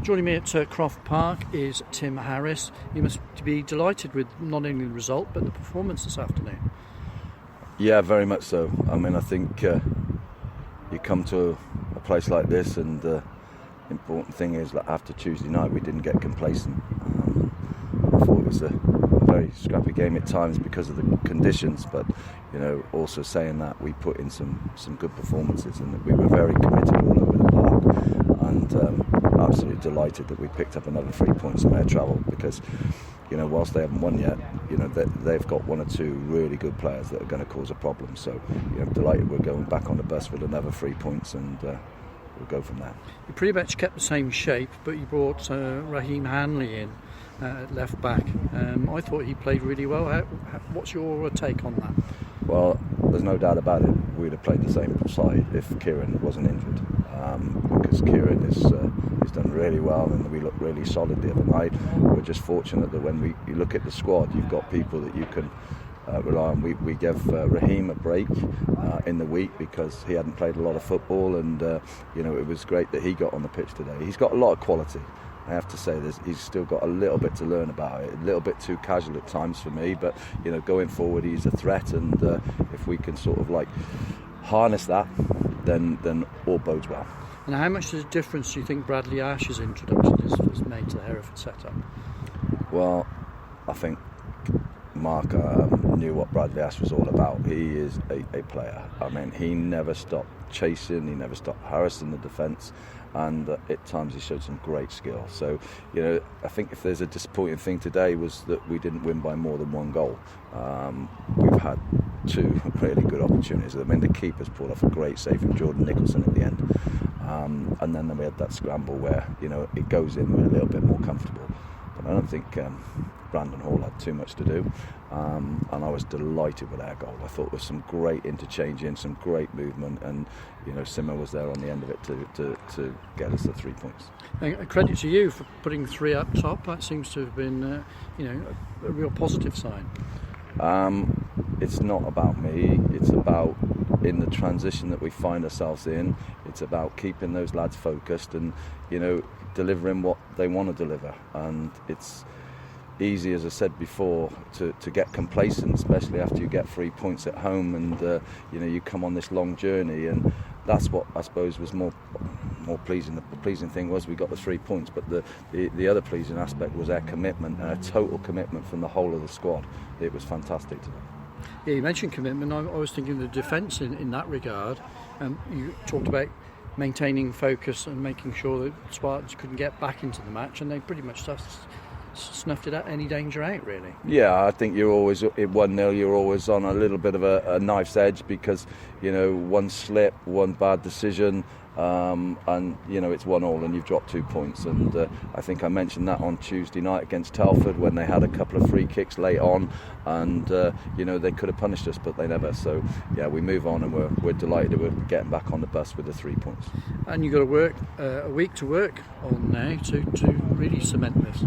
Joining me at Croft Park is Tim Harris. You must be delighted with not only the result but the performance this afternoon. Yeah, very much so. I mean, I think you come to a place like this, and the important thing is that after Tuesday night we didn't get complacent. I thought it was a very scrappy game at times because of the conditions, but also saying that we put in some good performances and that we were very committed all over the park, and absolutely delighted that we picked up another 3 points on air travel, because whilst they haven't won yet, they've got one or two really good players that are going to cause a problem. So delighted we're going back on the bus with another 3 points, and we'll go from there. You pretty much kept the same shape, but you brought Raheem Hanley in at left back. I thought he played really well. What's your take on that? Well, there's no doubt about it. We'd have played the same side if Kieran wasn't injured, because Kieran has done really well, and we looked really solid the other night. We're just fortunate that when you look at the squad, you've got people that you can rely on. We gave Raheem a break in the week because he hadn't played a lot of football, and it was great that he got on the pitch today. He's got a lot of quality. I have to say, he's still got a little bit to learn about it, a little bit too casual at times for me, but going forward he's a threat, and if we can sort of harness that, then all bodes well. And how much of a difference do you think Bradley Ash's introduction has made to the Hereford setup? Well, I think Marc knew what Bradley Ash was all about. He is a player. I mean, he never stopped chasing, he never stopped harassing the defence, and at times he showed some great skill. So, I think if there's a disappointing thing today was that we didn't win by more than one goal. We've had two really good opportunities. I mean, the keeper's pulled off a great save from Jordan Nicholson at the end. And then we had that scramble where, it goes in, we're a little bit more comfortable. But I don't think Brandon Hall had too much to do. And I was delighted with our goal. I thought there was some great interchanging, some great movement, and Simmer was there on the end of it to get us the 3 points. And credit to you for putting three up top. That seems to have been a real positive sign. It's not about me, it's about in the transition that we find ourselves in. It's about keeping those lads focused and delivering what they want to deliver, and it's easy, as I said before, to get complacent, especially after you get 3 points at home, and you come on this long journey, and that's what I suppose was more pleasing. The pleasing thing was we got the 3 points, but the other pleasing aspect was our commitment, our total commitment from the whole of the squad. It was fantastic today. Yeah, you mentioned commitment. I was thinking of the defence in that regard. You talked about maintaining focus and making sure that Spartans couldn't get back into the match, and they pretty much snuffed it out, any danger out, really. Yeah, I think you're always at 1-0, you're always on a little bit of a knife's edge, because one slip, one bad decision, and it's 1-1 and you've dropped 2 points. And I think I mentioned that on Tuesday night against Telford, when they had a couple of free kicks late on, and they could have punished us, but they never. So yeah, we move on, and we're delighted that we're getting back on the bus with the 3 points. And you've got to work a week to work on now to really cement this.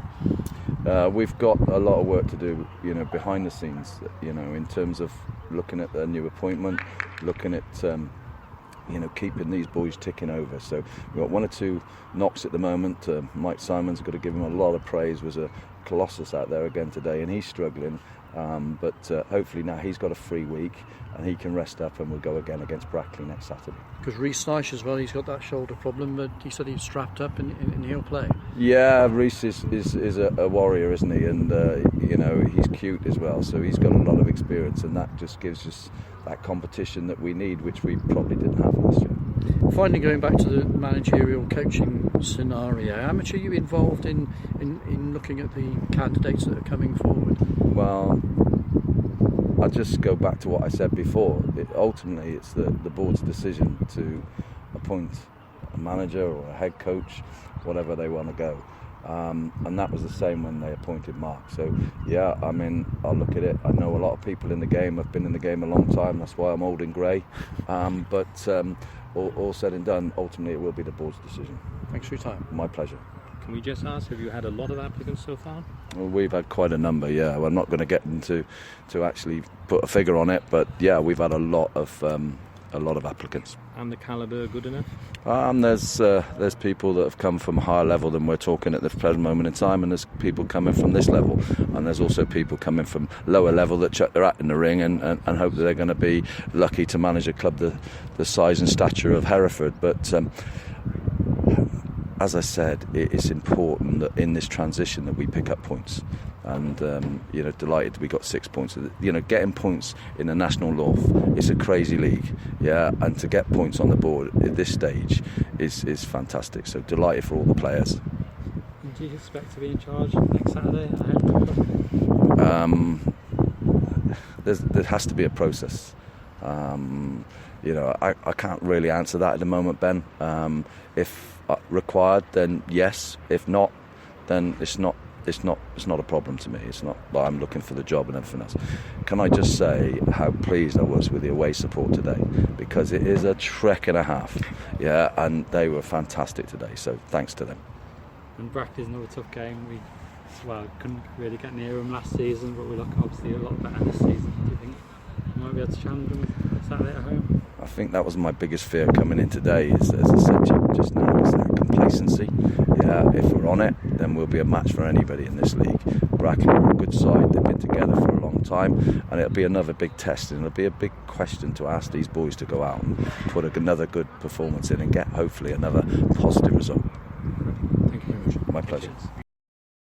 We've got a lot of work to do, behind the scenes, in terms of looking at the new appointment, looking at, keeping these boys ticking over. So we've got one or two knocks at the moment. Mike Simon's got to give him a lot of praise, was a colossus out there again today, and he's struggling. But hopefully now he's got a free week and he can rest up, and we'll go again against Brackley next Saturday. Because Reece Slice as well, he's got that shoulder problem, but he said he's strapped up and he'll play. Yeah, Reece is a warrior, isn't he? And he's cute as well, so he's got a lot of experience, and that just gives us that competition that we need, which we probably didn't have last year. Finally, going back to the managerial coaching scenario, how much are you involved in looking at the candidates that are coming forward? Well, I'll just go back to what I said before. Ultimately, it's the board's decision to appoint a manager or a head coach, whatever they want to go. And that was the same when they appointed Marc. So yeah, I mean, I'll look at it. I know a lot of people in the game. I've been in the game a long time. That's why I'm old and grey. But all said and done, ultimately it will be the board's decision. Thanks for your time. My pleasure. Can we just ask, have you had a lot of applicants so far? Well, we've had quite a number, yeah. Well, I'm not going to get into to actually put a figure on it, but yeah, we've had a lot of applicants. and the calibre good enough? There's people that have come from higher level than we're talking at the present moment in time, and there's people coming from this level, and there's also people coming from lower level that chuck their hat in the ring and hope that they're going to be lucky to manage a club the size and stature of Hereford. But as I said, it's important that in this transition that we pick up points. And delighted we got 6 points. Getting points in the National North, it's a crazy league, and to get points on the board at this stage is fantastic. So delighted for all the players. And do you expect to be in charge next Saturday? There has to be a process. I can't really answer that at the moment, Ben. If required, then yes. If not, then it's not a problem to me. It's not like I'm looking for the job and everything else. Can I just say how pleased I was with the away support today, because it is a trek and a half, and they were fantastic today, so thanks to them. And Brackley's another tough game. We couldn't really get near them last season, but we look obviously a lot better this season. Do you think you might be able to challenge them Saturday at home? I think that was my biggest fear coming in today, is, as I said just now, is that complacency. If we're on it, then we'll be a match for anybody in this league. Brackley are a good side, they've been together for a long time, and it'll be another big test, and it'll be a big question to ask these boys to go out and put another good performance in and get hopefully another positive result. Thank you very much. My pleasure.